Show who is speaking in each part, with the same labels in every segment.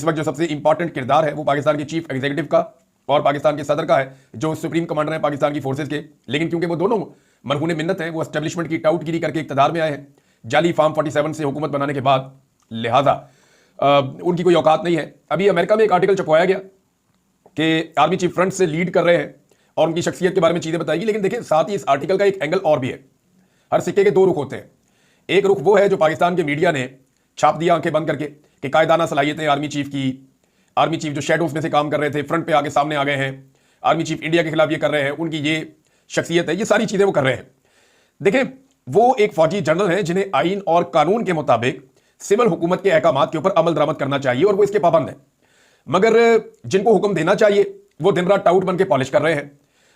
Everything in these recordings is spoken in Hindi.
Speaker 1: इस वक्त जो सबसे इंपॉर्टेंट किरदार है वो पाकिस्तान के चीफ एग्जीक्यूटिव का और पाकिस्तान के सदर का है, जो सुप्रीम कमांडर है पाकिस्तान की फोर्सेज के। लेकिन क्योंकि वो दोनों मरहून मिन्नत हैं, वो एस्टेब्लिशमेंट की टाउटगिरी करके इक़्तिदार में आए हैं जाली फार्म 47 से हुकूमत बनाने के बाद, लिहाजा उनकी कोई औकात नहीं है। अभी अमेरिका में एक आर्टिकल छपवाया गया कि आर्मी चीफ फ्रंट से लीड कर रहे हैं और उनकी शख्सियत के बारे में चीज़ें बताएगी। लेकिन देखिए, साथ ही इस आर्टिकल का एक एंगल और भी है। हर सिक्के के दो रुख होते हैं। एक रुख वो है जो पाकिस्तान के मीडिया ने छाप दिया आंखें बंद करके कि कायदाना सलाहियतें आर्मी चीफ की, आर्मी चीफ जो शेडोज में से काम कर रहे थे फ्रंट पे आगे सामने आ गए हैं, आर्मी चीफ इंडिया के खिलाफ ये कर रहे हैं, उनकी ये शख्सियत है, ये सारी चीजें वो कर रहे हैं। देखें, वो एक फौजी जनरल हैं जिन्हें आइन और कानून के मुताबिक सिविल हुकूमत के अहकाम के ऊपर अमल दरामद करना चाहिए और वो इसके पाबंद हैं। मगर जिनको हुक्म देना चाहिए वो दिन रात टाउट बन के पॉलिश कर रहे हैं।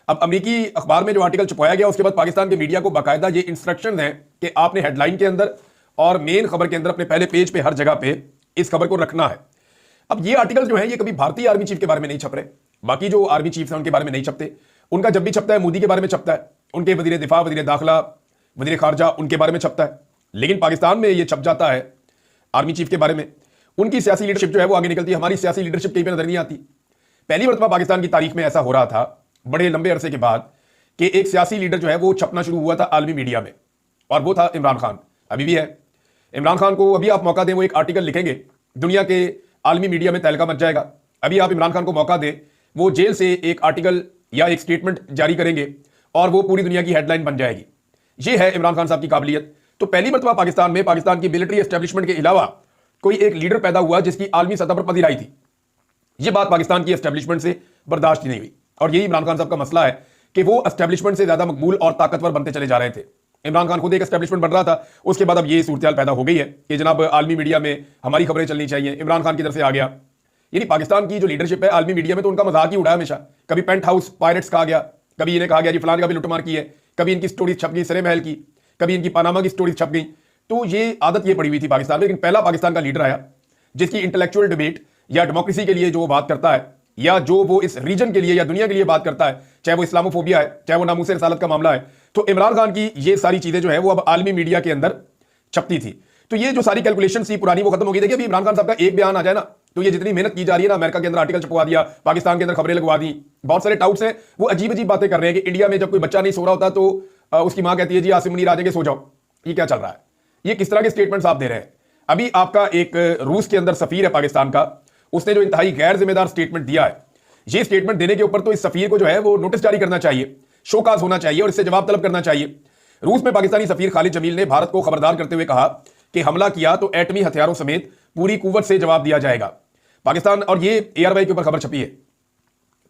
Speaker 1: अब अमेरिकी अखबार में जो आर्टिकल छपाया गया उसके बाद पाकिस्तान के मीडिया को बाकायदा ये इंस्ट्रक्शन है कि आपने हेडलाइन के अंदर और मेन खबर के अंदर अपने पहले पेज पे हर जगह पे इस खबर को रखना है। अब ये आर्टिकल जो है ये कभी भारतीय आर्मी चीफ के बारे में नहीं छप रहे, बाकी जो आर्मी चीफ हैं उनके बारे में नहीं छपते। उनका जब भी छपता है मोदी के बारे में छपता है, उनके वजीर दिफा, वजीर दाखिला, वजीर खारजा, उनके बारे में छपता है। लेकिन पाकिस्तान में ये छप जाता है आर्मी चीफ के बारे में। उनकी सियासी लीडरशिप जो है वो आगे निकलती है, हमारी सियासी लीडरशिप कहीं पर नजर नहीं आती। पहली मरतबा पाकिस्तान की तारीख में ऐसा हो रहा था बड़े लंबे अरसे के बाद कि एक सियासी लीडर जो है वो छपना शुरू हुआ था आलमी मीडिया में, और वो था इमरान खान। अभी भी है। इमरान खान को अभी आप मौका दें, वो एक आर्टिकल लिखेंगे, दुनिया के आलमी मीडिया में तहलका मच जाएगा। अभी आप इमरान खान को मौका दें, वो जेल से एक आर्टिकल या एक स्टेटमेंट जारी करेंगे और वो पूरी दुनिया की हेडलाइन बन जाएगी। ये है इमरान खान साहब की काबिलियत। तो पहली मरतबा पाकिस्तान में पाकिस्तान की मिलिट्री एस्टेब्लिशमेंट के अलावा कोई एक लीडर पैदा हुआ जिसकी आलमी सतह पर पजीराई थी। यह बात पाकिस्तान की एस्टेब्लिशमेंट से बर्दाश्त ही नहीं हुई और यही इमरान खान साहब का मसला है कि वो एस्टेब्लिशमेंट से ज्यादा मकबूल और ताकतवर बनते चले जा रहे थे। इमरान खान खुद एक एस्टेब्लिशमेंट बन रहा था, उसके बाद अब ये सूरत पैदा हो गई है कि जनाब आलमी मीडिया में हमारी खबरें चलनी चाहिए। इमरान खान की तरफ से आ गया। यानी पाकिस्तान की जो लीडरशिप है आलमी मीडिया में, तो उनका मजाक ही उड़ा हमेशा। कभी पेंट हाउस पायरेट्स कहा गया, कभी इन्हें कहा गया जी फलान का भी लुटमार की है, कभी इनकी स्टोरी छप गई सरे महल की, कभी इनकी पानामा की स्टोरी छप गई। तो ये आदत ये पड़ी हुई थी पाकिस्तान में। लेकिन पहला पाकिस्तान का लीडर आया जिसकी इंटेलेक्चुअल डिबेट या डेमोक्रेसी के लिए जो वो बात करता है, या जो वो इस रीजन के लिए या दुनिया के लिए बात करता है, चाहे वो इस्लामोफोबिया है, चाहे वो नामूस रिसालत का मामला है, तो इमरान खान की ये सारी चीजें जो है वो अब आलमी मीडिया के अंदर छपती थी। तो ये जो सारी कैलकुलेशन थी पुरानी वो खत्म हो गई। देखिए, अभी इमरान खान साहब का एक बयान आ जाए ना, तो ये जितनी मेहनत की जा रही है ना, अमेरिका के अंदर आर्टिकल छपवा दिया, पाकिस्तान के अंदर खबरें लगवा दी, बहुत सारे टाउट्स हैं, वो अजीब अजीब बातें कर रहे हैं कि इंडिया में जब कोई बच्चा नहीं सो रहा होता तो उसकी मां कहती है जी आसिम मुनीर आ जाएंगे, सो जाओ। ये क्या चल रहा है? ये किस तरह के स्टेटमेंट्स आप दे रहे हैं? अभी आपका एक रूस के अंदर सफीर है पाकिस्तान का, उसने जो इंतहाई गैर जिम्मेदार स्टेटमेंट दिया है, ये स्टेटमेंट देने के ऊपर तो इस सफीर को जो है वो नोटिस जारी करना चाहिए, शोकाज होना चाहिए और इससे जवाब तलब करना चाहिए। रूस में पाकिस्तानी सफीर खालिद जमील ने भारत को खबरदार करते हुए कहा कि हमला किया तो एटमी हथियारों समेत पूरी कुव्वत से जवाब दिया जाएगा। पाकिस्तान, और ये एआरवाई के ऊपर खबर छपी है,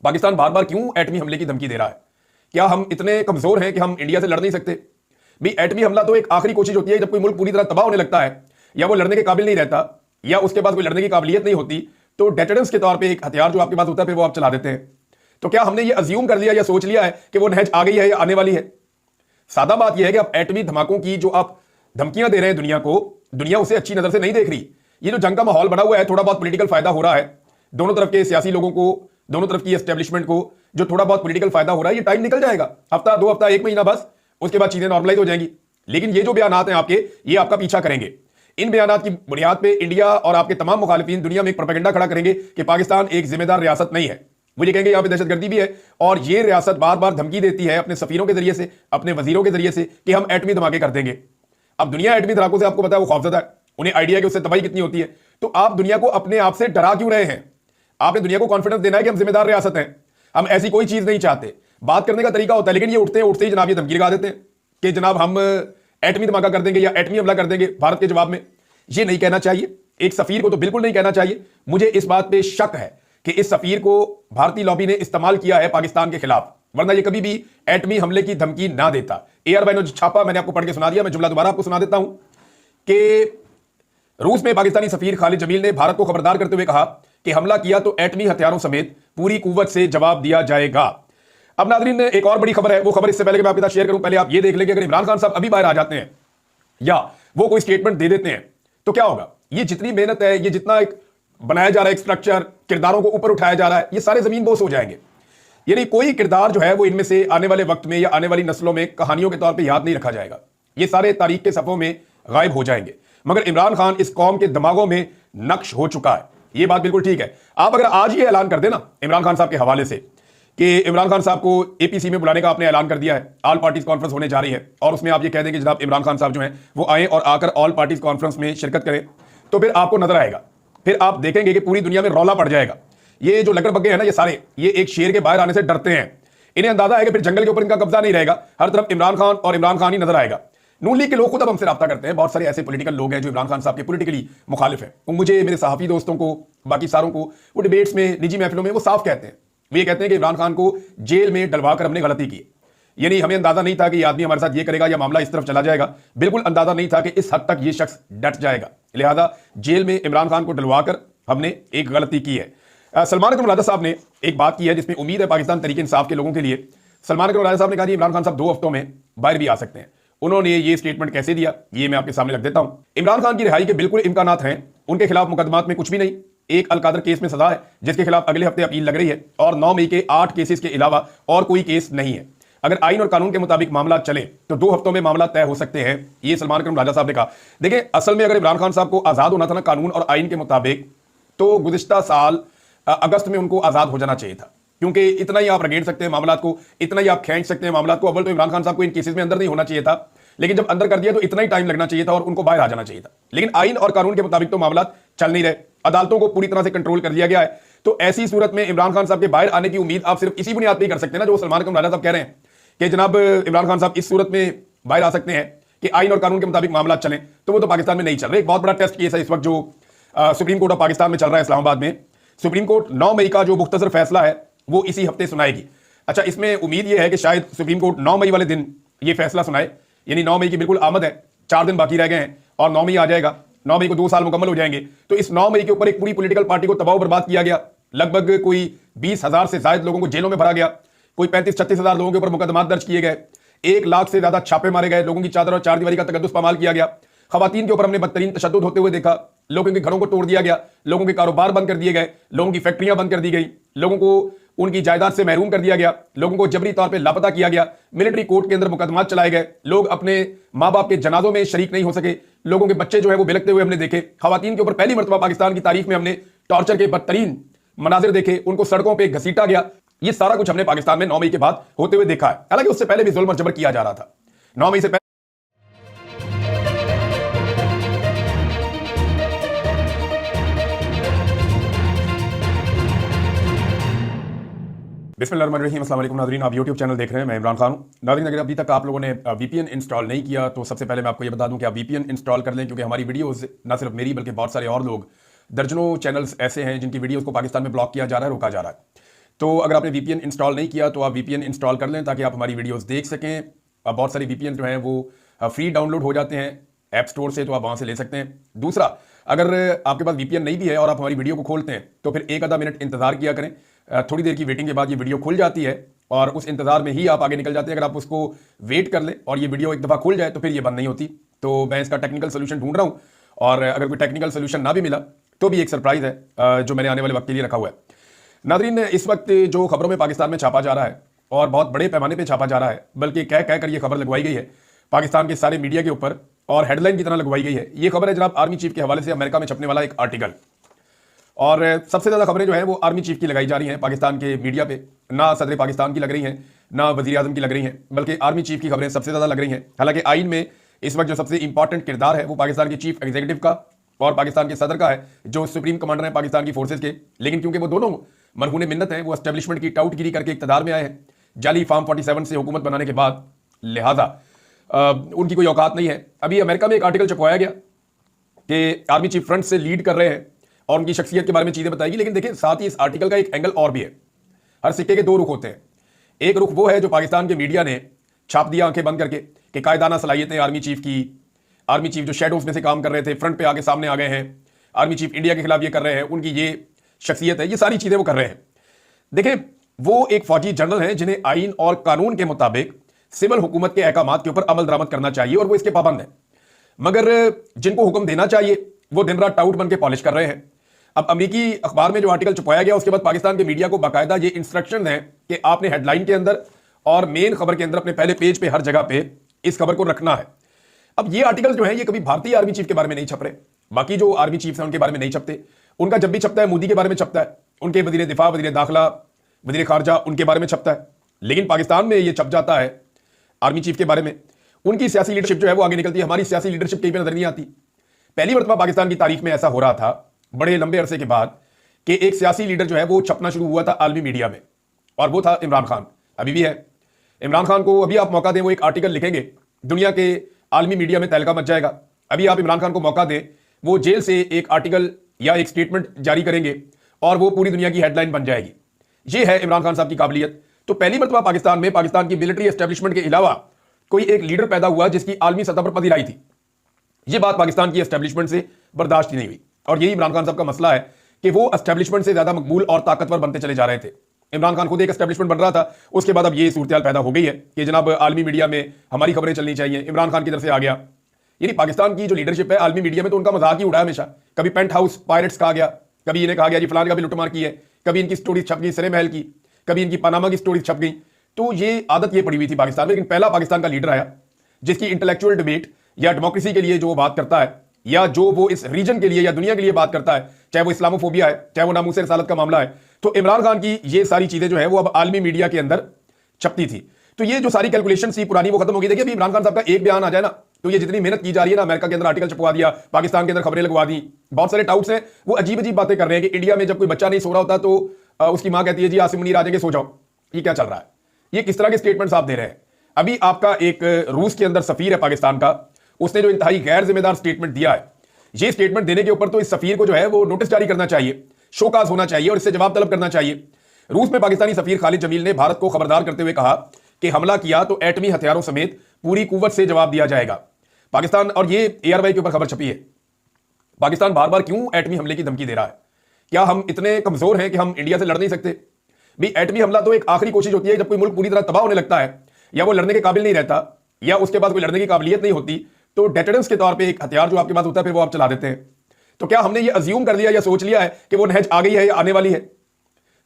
Speaker 1: पाकिस्तान बार बार क्यों एटमी हमले की धमकी दे रहा है? क्या हम इतने कमजोर हैं कि हम इंडिया से लड़ नहीं सकते? भाई, एटमी हमला तो एक आखिरी कोशिश होती है जब कोई मुल्क पूरी तरह तबाह होने लगता है, या वो लड़ने के काबिल नहीं रहता, या उसके पास कोई लड़ने की काबिलियत नहीं होती, तो डेटरेंस के तौर पे एक हथियार जो आपके पास होता है फिर वो आप चला देते हैं। तो क्या हमने ये अज्यूम कर लिया या सोच लिया है कि वो नहज आ गई है या आने वाली है? सादा बात यह है कि आप एटमी धमाकों की जो आप धमकियां दे रहे हैं दुनिया को, दुनिया उसे अच्छी नजर से नहीं देख रही। ये जो जंग का माहौल बना हुआ है, थोड़ा बहुत पॉलिटिकल फायदा हो रहा है दोनों तरफ के सियासी लोगों को, दोनों तरफ की एस्टेब्लिशमेंट को, जो थोड़ा बहुत पॉलिटिकल फायदा हो रहा है, ये टाइम निकल जाएगा, हफ्ता, 2 हफ्ता, 1 महीना, बस उसके बाद चीजें नॉर्मलाइज हो जाएंगी। लेकिन ये जो बयानात हैं आपके, ये आपका पीछा करेंगे। इन बयानात की बुनियाद पे इंडिया और आपके तमाम मुखालिफिन दुनिया में एक प्रोपेगेंडा खड़ा करेंगे कि पाकिस्तान एक जिम्मेदार रियासत नहीं है। वो ये कहेंगे यहाँ पे दहशतगर्दी भी है, और ये रियासत बार बार धमकी देती है अपने सफीरों के जरिए से, अपने वजीरों के जरिए से कि हम एटमी धमाके कर देंगे। अब दुनिया एटमी धमाकों से आपको पता है वो खौफजदा है, उन्हें आइडिया है कि उससे तबाही कितनी होती है। तो आप दुनिया को अपने आप से डरा क्यों रहे हैं? आपने दुनिया को कॉन्फिडेंस देना है कि हम जिम्मेदार रियासत हैं, हम ऐसी कोई चीज नहीं चाहते। बात करने का तरीका होता है, लेकिन ये उठते ही जनाब ये धमकी लगा देते हैं कि जनाब हम एटमी धमाका कर देंगे या एटमी हमला कर देंगे भारत के जवाब में। ये नहीं कहना चाहिए, एक सफीर को तो बिल्कुल नहीं कहना चाहिए। मुझे इस बात पे शक है कि इस सफीर को भारतीय लॉबी ने इस्तेमाल किया है पाकिस्तान के खिलाफ, वरना ये कभी भी एटमी हमले की धमकी ना देता। एआरवाई ने जो छापा मैंने आपको पढ़ के सुना दिया, मैं जुमला दोबारा आपको सुना देता हूं कि रूस में पाकिस्तानी सफीर खालिद जमील ने भारत को खबरदार करते हुए कहा कि हमला किया तो एटमी हथियारों समेत पूरी कुव्वत से जवाब दिया जाएगा। अब नाज़रीन, एक और बड़ी खबर है, वो खबर इससे पहले कि मैं आपके साथ शेयर करूं, पहले आप ये देख लेंगे, अगर इमरान खान साहब अभी बाहर आ जाते हैं या वो कोई स्टेटमेंट दे देते हैं तो क्या होगा? ये जितनी मेहनत है, ये जितना एक बनाया जा रहा है एक स्ट्रक्चर, किरदारों को ऊपर उठाया जा रहा है, ये सारे जमीन बोस हो जाएंगे। यानी कोई किरदार जो है वो इनमें से आने वाले वक्त में या आने वाली नस्लों में कहानियों के तौर पे याद नहीं रखा जाएगा, ये सारे तारीख के सफ़ों में गायब हो जाएंगे। मगर इमरान खान इस कौम के दिमागों में नक्श हो चुका है। ये बात बिल्कुल ठीक है। आप अगर आज ये ऐलान कर देना इमरान खान साहब के हवाले से कि इमरान खान साहब को एपीसी में बुलाने का आपने ऐलान कर दिया है, ऑल पार्टीज कॉन्फ्रेंस होने जा रही है, और उसमें आप ये कह दें कि जनाब इमरान खान साहब जो हैं वो आए और आकर ऑल पार्टीज कॉन्फ्रेंस में शिरकत करें, तो फिर आपको नजर आएगा, फिर आप देखेंगे कि पूरी दुनिया में रौला पड़ जाएगा। ये जो लकड़ बग्गे हैं ना, ये सारे ये एक शेर के बाहर आने से डरते हैं। इन्हें अंदाजा है कि फिर जंगल के ऊपर इनका कब्जा नहीं रहेगा, हर तरफ इमरान खान और इमरान खान ही नजर आएगा। नून लीग के लोग खुद अब हमसे राब्ता करते हैं, बहुत सारे ऐसे पॉलिटिकल लोग हैं जो इमरान खान साहब के पॉलिटिकली मुखालिफ हैं। मुझे, मेरे सहाफी दोस्तों को, बाकी सारों को, वो डिबेट्स में, निजी महफिलों में वो साफ कहते हैं, वो ये कहते हैं कि इमरान खान को जेल में डलवा कर हमने गलती की। यानी हमें अंदाजा नहीं था कि ये आदमी हमारे साथ ये करेगा या मामला इस तरफ चला जाएगा, बिल्कुल अंदाजा नहीं था कि इस हद तक ये शख्स डट जाएगा, लिहाजा जेल में इमरान खान को डलवाकर हमने एक गलती की है। सलमान अकरम राजा साहब ने एक बात की है जिसमें उम्मीद है पाकिस्तान तरीके इंसाफ के लोगों के लिए। सलमान अकरम राजा साहब ने कहा इमरान खान साहब 2 हफ्तों में बाहर भी आ सकते हैं। उन्होंने ये स्टेटमेंट कैसे दिया, ये मैं आपके सामने रख देता हूं। इमरान खान की रिहाई के बिल्कुल इम्कानात हैं, उनके खिलाफ मुकदमात में कुछ भी नहीं, एक अलकादर केस में सजा है जिसके खिलाफ अगले हफ्ते अपील लग रही है, और 9 मई के 8 केसेस के अलावा और कोई केस नहीं है। अगर आइन और कानून के मुताबिक मामला चले तो 2 हफ्तों में मामला तय हो सकते हैं, ये सलमान अकरम राजा साहब ने कहा। देखिए, असल में अगर इमरान खान साहब को आजाद होना था ना कानून और आइन के मुताबिक, तो गुज़िश्ता साल अगस्त में उनको आजाद हो जाना चाहिए था, क्योंकि इतना ही आप रगेड़ सकते हैं मामला को, इतना ही आप खींच सकते हैं मामला को। अव्वल तो इमरान खान साहब को इन केसेस में अंदर नहीं होना चाहिए था, लेकिन जब अंदर कर दिया तो इतना ही टाइम लगना चाहिए था और उनको बाहर आ जाना चाहिए था। लेकिन आइन और कानून के मुताबिक तो मामला चल नहीं रहे, अदालतों को पूरी तरह से कंट्रोल कर दिया गया है। तो ऐसी सूरत में इमरान खान साहब के बाहर आने की उम्मीद आप सिर्फ इसी बुनियाद पर कर सकते हैं ना, जो सलमान अकरम राजा साहब कह रहे हैं कि जनाब इमरान खान साहब इस सूरत में बाहर आ सकते हैं कि आइन और कानून के मुताबिक मामला चलें, तो वो तो पाकिस्तान में नहीं चल रहे। एक बहुत बड़ा टेस्ट केस है इस वक्त जो सुप्रीम कोर्ट ऑफ पाकिस्तान में चल रहा है इस्लामाबाद में। सुप्रीम कोर्ट 9 मई का जो मुख्तसर फैसला है वो इसी हफ्ते सुनाएगी। अच्छा, इसमें उम्मीद यह है कि शायद सुप्रीम कोर्ट 9 मई वाले दिन ये फैसला सुनाए, यानी 9 मई की बिल्कुल आमद है, 4 दिन बाकी रह गए हैं और 9 मई आ जाएगा। 9 मई को 2 साल मुकम्मल हो जाएंगे। तो इस 9 मई के ऊपर एक पूरी पॉलिटिकल पार्टी को तबाह बर्बाद किया गया, लगभग कोई 20,000 से ज्यादा लोगों को जेलों में भरा गया, कोई 35-36 हज़ार लोगों के ऊपर मुकदमात दर्ज किए गए, 1 लाख से ज्यादा छापे मारे गए, लोगों की चादर और चारदीवारी का तकद्दुस पामाल किया गया। खवातीन के ऊपर हमने बदतरीन तशद्दुद होते हुए देखा, लोगों के घरों को तोड़ दिया गया, लोगों के कारोबार बंद कर दिए गए, लोगों की फैक्ट्रियां बंद कर दी गई, लोगों को उनकी जायदाद से महरूम कर दिया गया, लोगों को जबरी तौर पे लापता किया गया, मिलिट्री कोर्ट के अंदर मुकदमात चलाए गए, लोग अपने माँ बाप के जनाजों में शरीक नहीं हो सके, लोगों के बच्चे जो है वो बिलखते हुए हमने देखे। खवातीन के ऊपर पहली मरतबा पाकिस्तान की तारीख में हमने टॉर्चर के बदतरीन मनाजिर देखे, उनको सड़कों पर घसीटा गया। ये सारा कुछ हमने पाकिस्तान में 9 मई के बाद होते हुए देखा है। हालांकि उससे पहले भी जुल्म और जबर किया जा रहा था। 9 मई से पहले बिस्मिल्लाहिर्रहमानिर्रहीम, अस्सलाम वालेकुम नाज़रीन, आप यूट्यूब चैनल देख रहे हैं, मैं इमरान खान हूं। नाज़रीन, अगर अभी तक आप लोगों ने वीपीएन इंस्टॉल नहीं किया तो सबसे पहले मैं आपको ये बता दूं कि आप वीपीएन इंस्टॉल कर लें, क्योंकि हमारी वीडियोस ना सिर्फ मेरी बल्कि बहुत सारे और लोग, दर्जनों चैनल्स ऐसे हैं जिनकी वीडियोस को पाकिस्तान में ब्लॉक किया जा रहा है, रोका जा रहा है। तो अगर आपने वीपीएन इंस्टॉल नहीं किया तो आप वीपीएन इंस्टॉल कर लें ताकि आप हमारी वीडियोस देख सकें। बहुत सारे वीपीएन जो हैं वो फ्री डाउनलोड हो जाते हैं ऐप स्टोर से, तो आप वहाँ से ले सकते हैं। दूसरा, अगर आपके पास वीपीएन नहीं भी है और आप हमारी वीडियो को खोलते हैं तो फिर 1 आधा मिनट इंतजार किया करें, थोड़ी देर की वेटिंग के बाद ये वीडियो खुल जाती है और उस इंतजार में ही आप आगे निकल जाते हैं। अगर आप उसको वेट कर लें और ये वीडियो एक दफ़ा खुल जाए तो फिर ये बंद नहीं होती। तो मैं इसका टेक्निकल सोल्यूशन ढूंढ रहा हूँ, और अगर कोई टेक्निकल सोल्यूशन ना भी मिला तो भी एक सरप्राइज़ है जो मैंने आने वाले वक्त के लिए रखा हुआ है। नाज़रीन, इस वक्त जो खबरों में पाकिस्तान में छापा जा रहा है और बहुत बड़े पैमाने पर छापा जा रहा है, बल्कि कह कर ये खबर लगवाई गई है पाकिस्तान के सारे मीडिया के ऊपर और हेडलाइन की तरह लगवाई गई है। ये खबर है जनाब आर्मी चीफ के हवाले से अमेरिका में छपने वाला एक आर्टिकल, और सबसे ज़्यादा खबरें जो है वो आर्मी चीफ की लगाई जा रही हैं पाकिस्तान के मीडिया पे। ना सदर पाकिस्तान की लग रही हैं, ना वज़ीर आज़म की लग रही हैं, बल्कि आर्मी चीफ की खबरें सबसे ज़्यादा लग रही हैं। हालांकि आइन में इस वक्त जो सबसे इंपॉर्टेंट किरदार है वो पाकिस्तान के चीफ एग्जीक्यूटिव का और पाकिस्तान के सदर का है, जो सुप्रीम कमांडर हैं पाकिस्तान की फोर्सेज के। लेकिन क्योंकि वो दोनों मरहून मिन्नत हैं, वो एस्टेब्लिशमेंट की टाउटगिरी करके इक़्तिदार में आए हैं जाली फार्म 47 से हुकूमत बनाने के बाद, लिहाजा उनकी कोई औकात नहीं है। अभी अमेरिका में एक आर्टिकल छपवाया गया कि आर्मी चीफ फ्रंट से लीड कर रहे हैं और उनकी शख्सियत के बारे में चीज़ें बताएगी। लेकिन देखिए, साथ ही इस आर्टिकल का एक एंगल और भी है। हर सिक्के के 2 रुख होते हैं। एक रुख वो है जो पाकिस्तान के मीडिया ने छाप दिया आंखें बंद करके कि कायदाना सलाहियतें आर्मी चीफ की, आर्मी चीफ जो शेडोज में से काम कर रहे थे फ्रंट पे आगे सामने आ गए हैं, आर्मी चीफ इंडिया के खिलाफ ये कर रहे हैं, उनकी ये शख्सियत है, ये सारी चीज़ें वो कर रहे हैं। देखिए, वो एक फौजी जनरल हैं जिन्हें आइन और कानून के मुताबिक सिविल हुकूमत के अहकामात के ऊपर अमल दरामद करना चाहिए और वो इसके पाबंद है। मगर जिनको हुक्म देना चाहिए वो दिन रात टाउट बन के पॉलिश कर रहे हैं। अब अमेरिकी अखबार में जो आर्टिकल छपाया गया उसके बाद पाकिस्तान के मीडिया को बाकायदा ये इंस्ट्रक्शन है कि आपने हेडलाइन के अंदर और मेन खबर के अंदर अपने पहले पेज पे हर जगह पे इस खबर को रखना है। अब ये आर्टिकल जो है ये कभी भारतीय आर्मी चीफ के बारे में नहीं छप रहे, बाकी जो आर्मी चीफ हैं उनके बारे में नहीं छपते, उनका जब भी छपता है मोदी के बारे में छपता है, उनके वजीर दिफा, वजीर दाखिला, वजीर खारजा, उनके बारे में छपता है। लेकिन पाकिस्तान में ये छप जाता है आर्मी चीफ के बारे में, उनकी सियासी लीडरशिप जो है वो आगे निकलती है, हमारी सियासी लीडरशिप कहीं पर नजर नहीं आती। पहली मरतबा पाकिस्तान की तारीख में ऐसा हो रहा था बड़े लंबे अरसे के बाद कि एक सियासी लीडर जो है वो छपना शुरू हुआ था आलमी मीडिया में, और वो था इमरान खान। अभी भी है। इमरान खान को अभी आप मौका दें, वो एक आर्टिकल लिखेंगे, दुनिया के आलमी मीडिया में तहलका मच जाएगा। अभी आप इमरान खान को मौका दें, वो जेल से एक आर्टिकल या एक स्टेटमेंट जारी करेंगे और वो पूरी दुनिया की हेडलाइन बन जाएगी। ये है इमरान खान साहब की काबिलियत। तो पहली मरतबा पाकिस्तान में पाकिस्तान की मिलिट्री एस्टेब्लिशमेंट के अलावा कोई एक लीडर पैदा हुआ जिसकी आलमी सतह पर पजीराई थी। ये बात पाकिस्तान की एस्टेब्लिशमेंट से बर्दाश्त ही नहीं हुई, और यही इमरान खान साहब का मसला है कि वो एस्टेब्लिशमेंट से ज्यादा मकबूल और ताकतवर बनते चले जा रहे थे। इमरान खान खुद एक एस्टेब्लिशमेंट बन रहा था, उसके बाद अब ये सूरत पैदा हो गई है कि जनाब आलमी मीडिया में हमारी खबरें चलनी चाहिए, इमरान खान की तरफ से आ गया। यानी पाकिस्तान की जो लीडरशिप है आलमी मीडिया में, तो उनका मजाक ही उड़ा है हमेशा। कभी पेंट हाउस पायरेट्स कहा गया, कभी इन्हें कहा गया जी फलान का भी लुटमार की है, कभी इनकी स्टोरी छप गई सरे महल की, कभी इनकी पनामा की स्टोरी छप गई। तो ये आदत ये पड़ी हुई थी पाकिस्तान में। लेकिन पहला पाकिस्तान का लीडर आया जिसकी इंटेलेक्चुअल डिबेट या डेमोक्रेसी के लिए जो वो बात करता है, या जो वो इस रीजन के लिए या दुनिया के लिए बात करता है, चाहे वो इस्लामोफोबिया है, चाहे वो नामूस रिसालत का मामला है, तो इमरान खान की ये सारी चीजें जो है वो अब आलमी मीडिया के अंदर छपती थी। तो ये जो सारी कैलकुलेशन थी पुरानी वो खत्म हो गई। देखिए अभी इमरान खान साहब का एक बयान आ जाए ना, तो ये जितनी मेहनत की जा रही है ना, अमेरिका के अंदर आर्टिकल छपवा दिया, पाकिस्तान के अंदर खबरें लगवा दी, बहुत सारे टाउट्स हैं, वो अजीब अजीब बातें कर रहे हैं कि इंडिया में जब कोई बच्चा नहीं सो रहा होता तो उसकी मां कहती है जी आसिम मुनीर आ जाएंगे, सो जाओ। ये क्या चल रहा है? ये किस तरह के स्टेटमेंट्स आप दे रहे हैं? अभी आपका एक रूस के अंदर सफीर है पाकिस्तान का, उसने जो इंतहाई गैर जिम्मेदार स्टेटमेंट दिया है, ये स्टेटमेंट देने के ऊपर तो इस सफीर को जो है वो नोटिस जारी करना चाहिए, शोकाज होना चाहिए और इससे जवाब तलब करना चाहिए। रूस में पाकिस्तानी सफीर खालिद जमील ने भारत को खबरदार करते हुए कहा कि हमला किया तो एटमी हथियारों समेत पूरी कुव्वत से जवाब दिया जाएगा। पाकिस्तान, और ये ARY के ऊपर खबर छपी है, पाकिस्तान बार बार क्यों एटमी हमले की धमकी दे रहा है? क्या हम इतने कमजोर हैं कि हम इंडिया से लड़ नहीं सकते? भाई एटमी हमला तो एक आखिरी कोशिश होती है जब कोई मुल्क पूरी तरह तबाह होने लगता है, या वो लड़ने के काबिल नहीं रहता, या उसके बाद कोई लड़ने की काबिलियत नहीं होती, तो डेटरेंस के तौर पे एक हथियार जो आपके पास होता है फिर वो आप चला देते हैं। तो क्या हमने ये अज्यूम कर लिया या सोच लिया है कि वो नहज आ गई है या आने वाली है?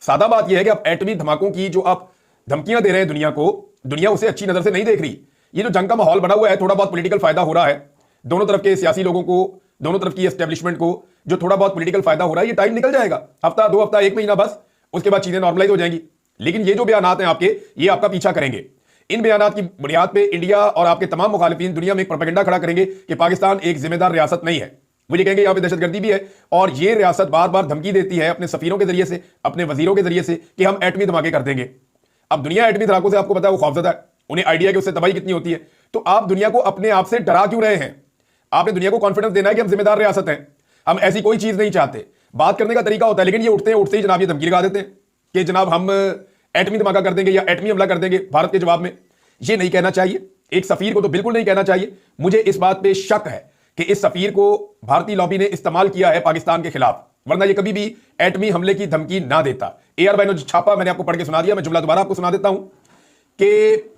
Speaker 1: सादा बात यह है कि आप एटमी धमाकों की जो आप धमकियां दे रहे हैं दुनिया को, दुनिया उसे अच्छी नजर से नहीं देख रही। ये जो जंग का माहौल बना हुआ है, थोड़ा बहुत पॉलिटिकल फायदा हो रहा है दोनों तरफ के सियासी लोगों को, दोनों तरफ की एस्टेब्लिशमेंट को, जो थोड़ा बहुत पॉलिटिकल फायदा हो रहा है, ये टाइम निकल जाएगा, हफ्ता 2 हफ्ता 1 महीना बस, उसके बाद चीजें नॉर्मलाइज हो जाएंगी। लेकिन ये जो बयानात हैं आपके, ये आपका पीछा करेंगे। इन बयानात की बुनियाद पे इंडिया और आपके तमाम मुखालिफिन दुनिया में एक प्रोपेगेंडा खड़ा करेंगे कि पाकिस्तान एक जिम्मेदार रियासत नहीं है। मुझे कहेंगे यहाँ पे दहशतगर्दी भी है, और ये रियासत बार बार धमकी देती है अपने सफीरों के जरिए से, अपने वजीरों के जरिए से कि हम एटमी धमाके कर देंगे। अब दुनिया एटमी धमाकों से आपको पता है वो खौफजदा है, उन्हें आइडिया कि उससे तबाही कितनी होती है। तो आप दुनिया को अपने आप से डरा क्यों रहे हैं? आपने दुनिया को कॉन्फिडेंस देना है कि हम जिम्मेदार रियासत हैं, हम ऐसी कोई चीज नहीं चाहते। बात करने का तरीका होता है, लेकिन ये उठते ही जनाब ये धमकी लगा देते हैं कि जनाब हम एटमी धमाका कर देंगे या एटमी हमला कर देंगे भारत के जवाब में। ये नहीं कहना चाहिए, एक सफीर को तो बिल्कुल नहीं कहना चाहिए। मुझे इस बात पे शक है कि इस सफीर को भारतीय लॉबी ने इस्तेमाल किया है पाकिस्तान के खिलाफ, वरना ये कभी भी एटमी हमले की धमकी ना देता। ARY ने जो छापा मैंने आपको पढ़ के सुना दिया, मैं जुमला दोबारा आपको सुना देता हूं कि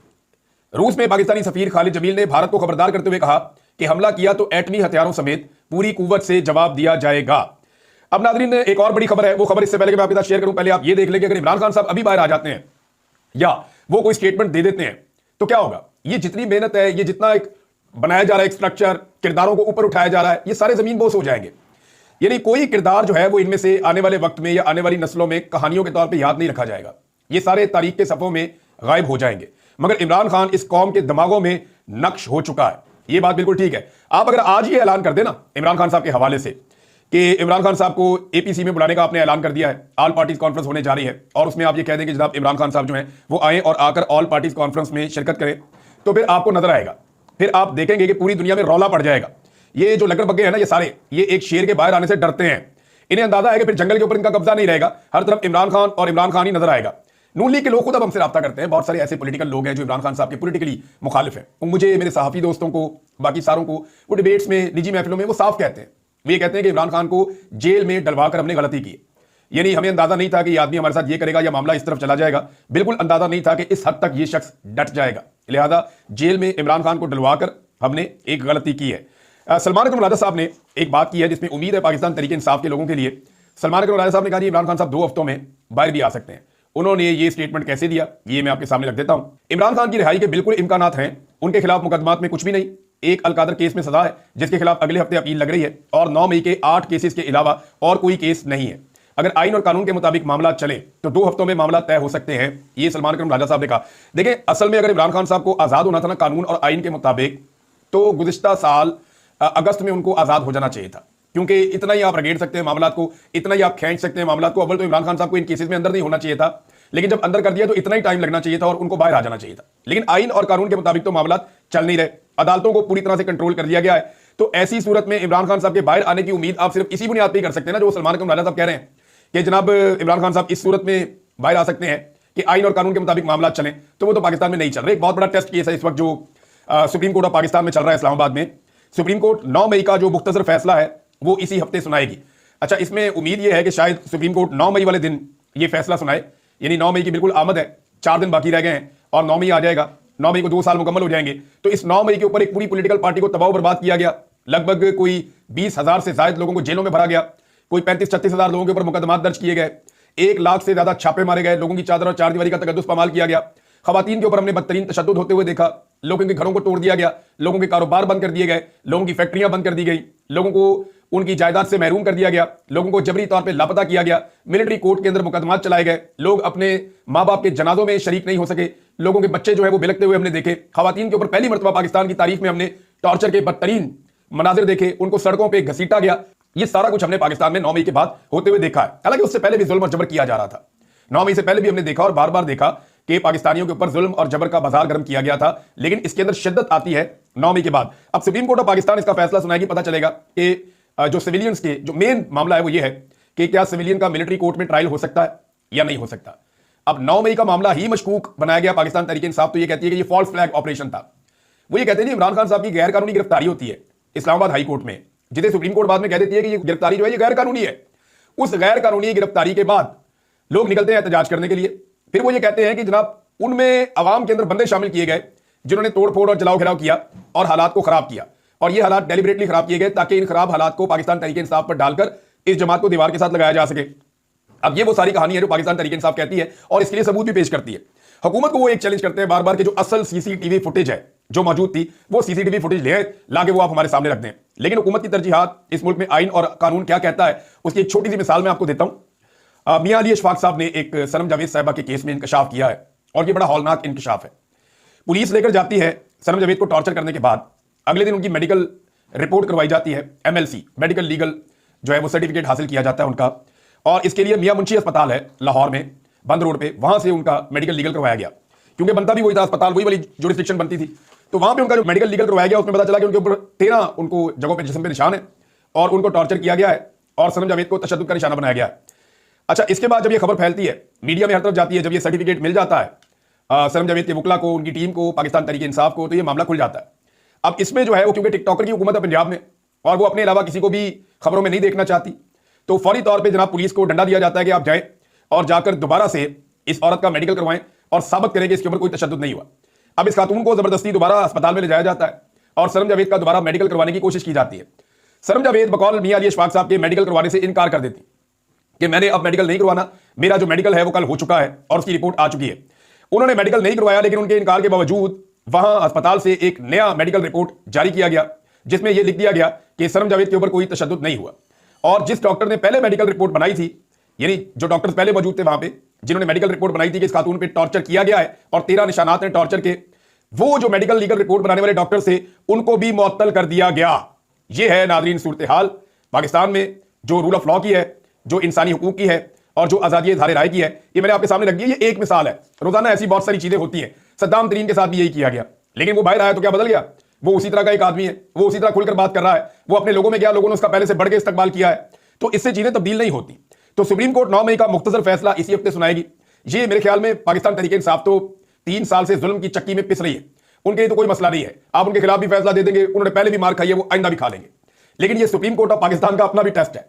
Speaker 1: रूस में पाकिस्तानी सफीर खालिद जमील ने भारत को खबरदार करते हुए कहा कि हमला किया तो एटमी हथियारों समेत पूरी कुव्वत से जवाब दिया जाएगा। अब नाज़रीन एक और बड़ी खबर है, वो खबर इससे पहले कि मैं आपके साथ शेयर करूं, पहले आप ये देख लें कि अगर इमरान खान साहब अभी बाहर आ जाते हैं या वो कोई स्टेटमेंट दे देते हैं तो क्या होगा। ये जितनी मेहनत है, ये जितना एक बनाया जा रहा है एक स्ट्रक्चर, किरदारों को ऊपर उठाया जा रहा है, ये सारे जमीन बोस हो जाएंगे। यानी कोई किरदार जो है वो इनमें से आने वाले वक्त में या आने वाली नस्लों में कहानियों के तौर पर याद नहीं रखा जाएगा, ये सारे तारीख के सफ़ों में गायब हो जाएंगे। मगर इमरान खान इस कौम के दिमागों में नक्श हो चुका है, ये बात बिल्कुल ठीक है। आप अगर आज ही ऐलान कर देना इमरान खान साहब के हवाले से कि इमरान खान साहब को APC में बुलाने का आपने ऐलान कर दिया है, ऑल पार्टीज कॉन्फ्रेंस होने जा रही है, और उसमें आप ये कह दें कि जनाब इमरान खान साहब जो हैं वो आए और आकर ऑल पार्टीज कॉन्फ्रेंस में शिरकत करें, तो फिर आपको नजर आएगा, फिर आप देखेंगे कि पूरी दुनिया में रौला पड़ जाएगा। ये जो लकड़ बग्गे हैं ना, ये सारे ये एक शेर के बाहर आने से डरते हैं, इन्हें अंदाजा है कि फिर जंगल के ऊपर इनका कब्जा नहीं रहेगा, हर तरफ इमरान खान और इमरान खान ही नजर आएगा। नून लीग के लोग खुद अब हमसे रब्ता करते हैं, बहुत सारे ऐसे पॉलिटिकल लोग हैं जो इमरान खान साहब के पॉलिटिकली मुखालिफ हैं। मुझे, मेरे सहाफ़ी दोस्तों को, बाकी सारों को, वो डिबेट्स में, निजी महफिलों में वो साफ कहते हैं, वो ये कहते हैं कि इमरान खान को जेल में डलवाकर हमने गलती की। यानी हमें अंदाजा नहीं था कि ये आदमी हमारे साथ ये करेगा या मामला इस तरफ चला जाएगा, बिल्कुल अंदाजा नहीं था कि इस हद तक ये शख्स डट जाएगा, लिहाजा जेल में इमरान खान को डलवाकर हमने एक गलती की है। सलमान अकरम राजा साहब ने एक बात की है जिसमें उम्मीद है पाकिस्तान तरीके इंसाफ के लोगों के लिए। सलमान अकरम राजा साहब ने कहा इमरान खान साहब 2 हफ्तों में बाहर भी आ सकते हैं। उन्होंने ये स्टेटमेंट कैसे दिया, ये मैं आपके सामने रख देता हूं। इमरान खान की रिहाई के बिल्कुल इम्कानात हैं, उनके खिलाफ मुकदमात में कुछ भी नहीं, एक अलकादर केस में सजा है जिसके खिलाफ अगले हफ्ते अपील लग रही है, और 9 मई के 8 केसेस के अलावा और कोई केस नहीं है। अगर आइन और कानून के मुताबिक मामला चले तो 2 हफ्तों में मामला तय हो सकते हैं, ये सलमान अकरम राजा साहब ने कहा। देखिए, असल में अगर इमरान खान साहब को आजाद होना था ना कानून और आइन के मुताबिक, तो गुज़िश्ता साल अगस्त में उनको आजाद हो जाना चाहिए था, क्योंकि इतना ही आप रगेड़ सकते हैं मामला को, इतना ही आप खींच सकते हैं मामला को। अव्वल तो इमरान खान साहब को इन केसेस में अंदर नहीं होना चाहिए था, लेकिन जब अंदर कर दिया तो इतना ही टाइम लगना चाहिए था और उनको बाहर आ जाना चाहिए था। लेकिन आइन और कानून के मुताबिक तो मामला चल नहीं रहे, अदालतों को पूरी तरह से कंट्रोल कर दिया गया है। तो ऐसी सूरत में इमरान खान साहब के बाहर आने की उम्मीद आप सिर्फ इसी बुनियाद पर ही कर सकते हैं ना, जो सलमान अकरम राजा साहब कह रहे हैं कि जनाब इमरान खान साहब इस सूरत में बाहर आ सकते हैं कि आइन और कानून के मुताबिक मामला चले, तो वो तो पाकिस्तान में नहीं चल रहा। एक बहुत बड़ा टेस्ट केस है इस वक्त जो सुप्रीम कोर्ट ऑफ पाकिस्तान में चल रहा है इस्लामाबाद में। सुप्रीम कोर्ट 9 मई का जो मुख्तसर फैसला है वो इसी हफ्ते सुनाएगी। अच्छा, इसमें उम्मीद ये है कि शायद सुप्रीम कोर्ट 9 मई वाले दिन ये फैसला सुनाए, यानी 9 मई की बिल्कुल आमद है, 4 दिन बाकी रह गए हैं और 9 मई आ जाएगा। 9 मई को 2 साल मुकम्मल हो जाएंगे। तो इस 9 मई के ऊपर एक पूरी पॉलिटिकल पार्टी को तबाह बर्बाद किया गया। लगभग कोई 20,000 से ज्यादा लोगों को जेलों में भरा गया, कोई 35-36 हजार लोगों के ऊपर मुकदमात दर्ज किए गए, 1 लाख से ज्यादा छापे मारे गए, लोगों की चादर और चारदीवारी का तकद्दुस पामाल किया गया। खवातीन के ऊपर हमने बदतरीन तशद्दुद होते हुए देखा, लोगों के घरों को तोड़ दिया गया, लोगों के कारोबार बंद कर दिए गए, लोगों की फैक्ट्रियां बंद कर दी गई, लोगों को उनकी जायदाद से महरूम कर दिया गया, लोगों को जबरी तौर पे लापता किया गया, मिलिट्री कोर्ट के अंदर मुकदमात चलाए गए, लोग अपने माँ बाप के जनाजों में शरीक नहीं हो सके, लोगों के बच्चे जो है वो बिलखते हुए हमने देखे। खवातीन के ऊपर पहली मरतबा पाकिस्तान की तारीख में हमने टॉर्चर के बदतरीन मनाजिर देखे, उनको सड़कों पर घसीटा गया। ये सारा कुछ हमने पाकिस्तान में 9 मई के बाद होते हुए देखा है। हालांकि उससे पहले भी जुल्म और जबर किया जा रहा था, 9 मई से पहले भी हमने देखा और बार बार देखा कि पाकिस्तानियों के ऊपर जुल्म और जबर का बाजार गर्म किया गया था, लेकिन इसके अंदर शिद्दत आती है 9 मई के बाद। अब सुप्रीम कोर्ट ऑफ पाकिस्तान इसका फैसला सुनाएगी, पता चलेगा कि जो सिविलियंस के जो मेन मामला है वो ये है कि क्या सिविलियन का मिलिट्री कोर्ट में ट्रायल हो सकता है या नहीं हो सकता। अब 9 मई का मामला ही मशकूक बनाया गया। पाकिस्तान तहरीक इंसाफ तो ये कहती है कि ये फॉल्स फ्लैग ऑपरेशन था। वो ये कहते हैं इमरान खान साहब की गैर कानूनी गिरफ्तारी होती है इस्लामाबाद हाई कोर्ट में, जिसे सुप्रीम कोर्ट बाद में कह देती है कि ये गिरफ्तारी जो है ये गैर कानूनी है। उस गैर कानूनी गिरफ्तारी के बाद लोग निकलते हैं एहतजाज करने के लिए, फिर वो ये कहते हैं कि जनाब उनमें अवाम के अंदर बंदे शामिल किए गए जिन्होंने तोड़फोड़ और जलाओ घिराव किया और हालात को खराब किया, और ये हालात डेलिबरेटली खराब किए गए ताकि इन खराब हालात को पाकिस्तान तहरीक इंसाफ पर डालकर इस जमात को दीवार के साथ लगाया जा सके। अब ये वो सारी कहानी है जो पाकिस्तान तहरीक इंसाफ कहती है और इसके लिए सबूत भी पेश करती है। हुकूमत को वो एक चैलेंज करते हैं बार बार कि जो असल सीसीटीवी फुटेज है जो मौजूद थी वो सीसीटीवी फुटेज ले लाके वो आप हमारे सामने रख दें। लेकिन हुकूमत की तरजीहात, इस मुल्क में आइन और कानून क्या कहता है, उसकी एक छोटी सी मिसाल मैं आपको देता हूं। मियां अली अशफाक साहब ने एक सनम जावेद साहिबा के केस में इंकशाफ किया है और ये बड़ा हौलनाक इंकशाफ है। पुलिस लेकर जाती है सनम जावेद को टॉर्चर करने के बाद, अगले दिन उनकी मेडिकल रिपोर्ट करवाई जाती है, MLC मेडिकल लीगल जो है वो सर्टिफिकेट हासिल किया जाता है उनका, और इसके लिए मियां मुंशी अस्पताल है लाहौर में बंद रोड पे, वहां से उनका मेडिकल लीगल करवाया गया, क्योंकि बनता भी वही था अस्पताल, वही वाली जुरिस्डिक्शन बनती थी। तो वहां पे उनका जो मेडिकल लीगल करवाया गया उसमें पता चला कि उनके ऊपर 13 उनको जगहों पे जिस्म पे निशान है और उनको टॉर्चर किया गया है और सनम जावेद को तशद्दुद का निशाना बनाया गया है। अच्छा, इसके बाद जब ये खबर फैलती है, मीडिया में हर तरफ जाती है, जब ये सर्टिफिकेट मिल जाता है सनम जावेद के वकला को, उनकी टीम को, पाकिस्तान तहरीक इंसाफ को, तो ये मामला खुल जाता है। अब इसमें जो है वो क्योंकि टिकटॉकर की हुकूमत है पंजाब में और वो अपने अलावा किसी को भी खबरों में नहीं देखना चाहती, तो फौरी तौर पर जनाब पुलिस को डंडा दिया जाता है कि आप जाएं और जाकर दोबारा से इस औरत का मेडिकल करवाएं और साबित करें कि इसके ऊपर कोई तशद्दुद नहीं हुआ। अब इस खातून को जबरदस्ती दोबारा अस्पताल में ले जाया जाता है और सनम जावेद का दोबारा मेडिकल करवाने की कोशिश की जाती है। सनम जावेद बकौल मियां अली अशफाक साहब के मेडिकल करवाने से इनकार कर देती कि मैंने अब मेडिकल नहीं करवाना, मेरा जो मेडिकल है वो कल हो चुका है और उसकी रिपोर्ट आ चुकी है। उन्होंने मेडिकल नहीं करवाया, लेकिन उनके इनकार के बावजूद वहां अस्पताल से एक नया मेडिकल रिपोर्ट जारी किया गया जिसमें यह लिख दिया गया कि सनम जावेद के ऊपर कोई तशद्दुद नहीं हुआ। और जिस डॉक्टर ने पहले मेडिकल रिपोर्ट बनाई थी, यानी जो डॉक्टर्स पहले मौजूद थे वहां पे जिन्होंने मेडिकल रिपोर्ट बनाई थी कि इस खातून पे टॉर्चर किया गया है और 13 निशानात हैं टॉर्चर के, वो जो मेडिकल लीगल रिपोर्ट बनाने वाले डॉक्टर से उनको भी मुअत्तल कर दिया गया। ये है नाज़रीन सूरत हाल पाकिस्तान में जो रूल ऑफ लॉ की है, जो इंसानी हुकूक की है और जो आज़ादी इज़हार राय की है। ये मैंने आपके सामने रख दी है, ये एक मिसाल है। रोजाना ऐसी बहुत सारी चीजें होती हैं। सद्दाम तरीन के साथ भी यही किया गया, लेकिन वो बाहर आया तो क्या बदल गया? वो उसी तरह का एक आदमी है, वो उसी तरह खुलकर बात कर रहा है, वो अपने लोगों में गया, लोगों ने उसका पहले से बढ़ के इस्तकबाल किया है, तो इससे चीजें तब्दील नहीं होती। तो सुप्रीम कोर्ट 9 मई का मुख्तसर फैसला इसी हफ्ते सुनाएगी। ये मेरे ख्याल में पाकिस्तान तहरीक इंसाफ तो 3 साल से जुल्म की चक्की में पिस रही है, उनके लिए तो कोई मसला नहीं है। आप उनके खिलाफ भी फैसला दे देंगे, उन्होंने पहले भी मार खाई है, वो आइंदा भी खा लेंगे। लेकिन ये सुप्रीम कोर्ट ऑफ पाकिस्तान का अपना भी टेस्ट है।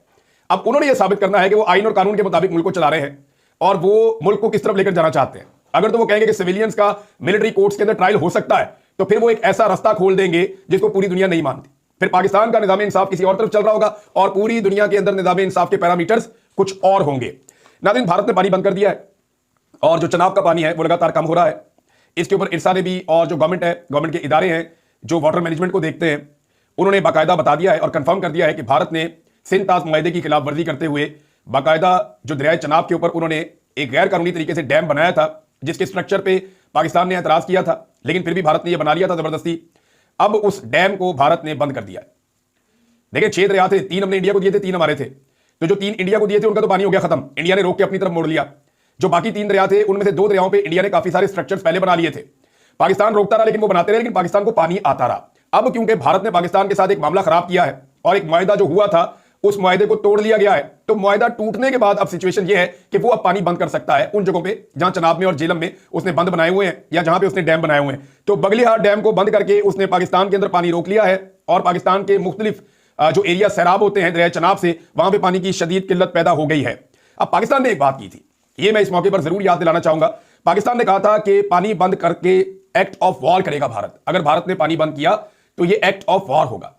Speaker 1: अब उन्होंने यह साबित करना है कि वो आइन और कानून के मुताबिक मुल्क को चला रहे हैं और वो मुल्क को किस तरफ लेकर जाना चाहते हैं। अगर तो वो कहेंगे कि सिविलियंस का मिलिट्री कोर्ट्स के अंदर ट्रायल हो सकता है, तो फिर वो एक ऐसा रास्ता खोल देंगे जिसको पूरी दुनिया नहीं मानती। फिर पाकिस्तान का निज़ाम इंसाफ किसी और तरफ चल रहा होगा और पूरी दुनिया के अंदर निज़ाम इंसाफ के पैरामीटर्स कुछ और होंगे। नाज़रीन, भारत ने पानी बंद कर दिया है और जो चनाब का पानी है वो लगातार कम हो रहा है। इसके ऊपर इरसा ने भी और जो गवर्नमेंट है, गवर्नमेंट के इदारे हैं, जो वाटर मैनेजमेंट को देखते हैं, उन्होंने बाकायदा बता दिया है और कंफर्म कर दिया है कि भारत ने सिंध ताज मुआहदे की खिलाफ वर्जी करते हुए बाकायदा जो दरियाए चनाब के ऊपर उन्होंने एक गैर कानूनी तरीके से डैम बनाया था, जिसके स्ट्रक्चर पे पाकिस्तान ने एतराज किया था, लेकिन फिर भी भारत ने यह बना लिया था जबरदस्ती। अब उस डैम को भारत ने बंद कर दिया है। देखिए 6 दरिया थे, 3 हमने इंडिया को दिए थे, 3 हमारे थे। तो जो 3 इंडिया को दिए थे उनका तो पानी हो गया खत्म, इंडिया ने रोक के अपनी तरफ मोड़ लिया। जो बाकी 3 दरिया थे उनमें से 2 दरियाओं पे इंडिया ने काफी सारे स्ट्रक्चर्स पहले बना लिए थे। पाकिस्तान रोकता रहा, लेकिन वो बनाते रहे, लेकिन पाकिस्तान को पानी आता रहा। अब क्योंकि भारत ने पाकिस्तान के साथ एक मामला खराब किया है और एक मुआहदा जो हुआ था उस मुआहदे को तोड़ लिया गया है, तो मुआहदा टूटने के बाद अब सिचुएशन ये है कि वो अब पानी बंद कर सकता है उन जगहों पे जहां चनाब में और जेलम में उसने बंद बनाए हुए हैं या जहां पे उसने डैम बनाए हुए हैं। तो बगलिहार डैम को बंद करके उसने पाकिस्तान के अंदर पानी रोक लिया है और पाकिस्तान के मुख्तलिफ जो एरिया सैराब होते हैं दरिया चनाब से, वहां पे पानी की शदीद किल्लत पैदा हो गई है। अब पाकिस्तान ने एक बात की थी, ये मैं इस मौके पर जरूर याद दिलाना चाहूंगा। पाकिस्तान ने कहा था कि पानी बंद करके एक्ट ऑफ वॉर करेगा भारत। अगर भारत ने पानी बंद किया तो ये एक्ट ऑफ वॉर होगा,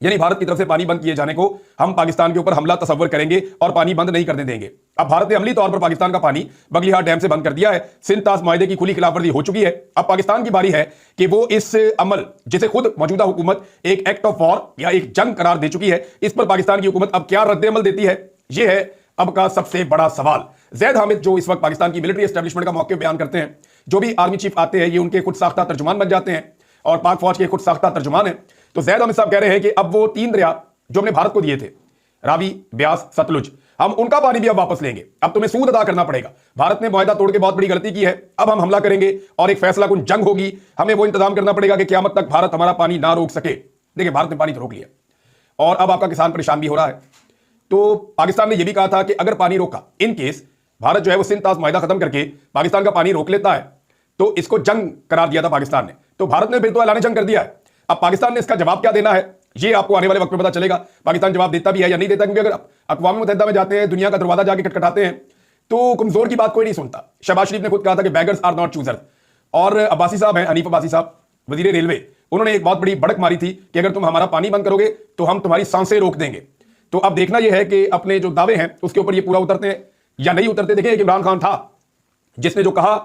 Speaker 1: यानी भारत की तरफ से पानी बंद किए जाने को हम पाकिस्तान के ऊपर हमला तस्वर करेंगे और पानी बंद नहीं करने देंगे। अब भारत ने अमली तौर पर पाकिस्तान का पानी बगलिहार डैम से बंद कर दिया है। सिंध ताज मुआहदे की खुली खिलाफवर्जी हो चुकी है। अब पाकिस्तान की बारी है कि वो इस अमल, जिसे खुद मौजूदा हुकूमत एक एक्ट ऑफ वॉर या एक जंग करार दे चुकी है, इस पर पाकिस्तान की हुकूमत अब क्या रद्द-ए-अमल देती है, यह है अब का सबसे बड़ा सवाल। जैद हामिद जो इस वक्त पाकिस्तान की मिलिट्री एस्टेब्लिशमेंट का मौके बयान करते हैं, जो भी आर्मी चीफ आते हैं ये उनके खुद साख्ता तर्जुमान बन जाते हैं और पाक फौज के खुद साख्ता तर्जुमान है। तो जैद हामिद साहब कह रहे हैं कि अब वो 3 दरिया जो हमने भारत को दिए थे, रावी, ब्यास, सतलुज, हम उनका पानी भी अब वापस लेंगे। अब तुम्हें सूद अदा करना पड़ेगा। भारत ने मुआहदा तोड़ के बहुत बड़ी गलती की है, अब हम हमला करेंगे और एक फैसला कुन जंग होगी। हमें वो इंतजाम करना पड़ेगा कि क़यामत तक भारत हमारा पानी ना रोक सके। देखिए भारत ने पानी तो रोक लिया और अब आपका किसान परेशान भी हो रहा है। तो पाकिस्तान ने यह भी कहा था कि अगर पानी रोका, इन केस भारत जो है वो सिंध ताज मुआहदा खत्म करके पाकिस्तान का पानी रोक लेता है, तो इसको जंग करार दिया था पाकिस्तान ने। तो भारत ने फिर तो ऐलान जंग कर दिया है। अब पाकिस्तान ने इसका जवाब क्या देना है, ये आपको आने वाले वक्त में पता चलेगा। पाकिस्तान जवाब देता भी है या नहीं देता, क्योंकि अगर अक़वाम मुत्तहिदा में जाते हैं, दुनिया का दरवाजा जाके खटखटाते हैं, तो कमजोर की बात कोई नहीं सुनता। शहबाज शरीफ ने खुद कहा था कि बैगर्स आर नॉट चूजर्स। और अब्बासी साहब हैं, हनीफ अब्बासी साहब, वजीर रेलवे, उन्होंने एक बहुत बड़ी भड़क मारी थी कि अगर तुम हमारा पानी बंद करोगे तो हम तुम्हारी सांसें रोक देंगे। तो अब देखना यह है कि अपने जो दावे हैं उसके ऊपर ये पूरा उतरते हैं या नहीं उतरते। देखिए एक इमरान खान था जिसने जो कहा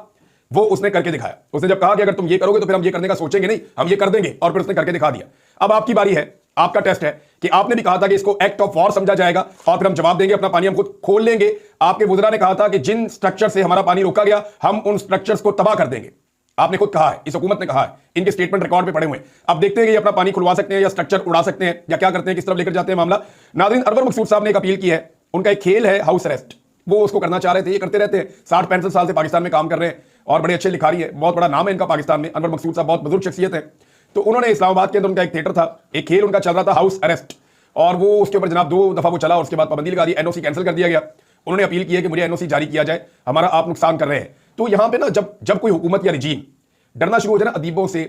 Speaker 1: वो उसने करके दिखाया। उसने जब कहा कि अगर तुम ये करोगे तो फिर हम ये करने का सोचेंगे नहीं, हम ये कर देंगे, और फिर उसने करके दिखा दिया। अब आपकी बारी है, आपका टेस्ट है कि आपने भी कहा था कि इसको एक्ट ऑफ वॉर समझा जाएगा और फिर हम जवाब देंगे, अपना पानी हम खुद खोल लेंगे। आपके वुज़रा ने कहा था कि जिन स्ट्रक्चर से हमारा पानी रोका गया हम उन स्ट्रक्चर्स को तबाह कर देंगे। आपने खुद कहा है, इस हुकूमत ने कहा है, इनके स्टेटमेंट रिकॉर्ड पे पड़े हुए हैं। अब देखते हैं कि ये अपना पानी खुलवा सकते हैं या स्ट्रक्चर उड़ा सकते हैं या क्या करते हैं, किस तरफ लेकर जाते हैं मामला। नाज़रीन, अनवर मकसूद साहब ने एक अपील की है। उनका एक खेल है हाउस अरेस्ट, वो उसको करना चाह रहे थे, ये करते रहते हैं। 60-65 साल से पाकिस्तान में काम कर रहे हैं और बड़े अच्छे लिखारी है, बहुत बड़ा नाम है इनका पाकिस्तान में। अनवर मकसूद साहब बहुत बुजुर्ग शख्सियत है। तो उन्होंने इस्लामाबाद के अंदर उनका एक थिएटर था, एक खेल उनका चल रहा था हाउस अरेस्ट, और वो उसके ऊपर जनाब 2 दफा वो चला और उसके बाद पाबंदी लगा दी, एनओसी कैंसिल कर दिया गया। उन्होंने अपील की है कि मुझे एनओसी जारी किया जाए, हमारा आप नुकसान कर रहे हैं। तो यहां पे ना जब कोई हुकूमत या रिजीम डरना शुरू हो जाए ना अदीबों से,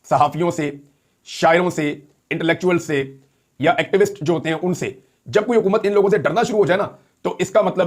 Speaker 1: सहाफियों से, शायरों से, इंटेलेक्चुअल से या एक्टिविस्ट जो होते हैं उनसे, जब कोई हुकूमत इन लोगों से डरना शुरू हो जाए ना, तो इसका मतलब है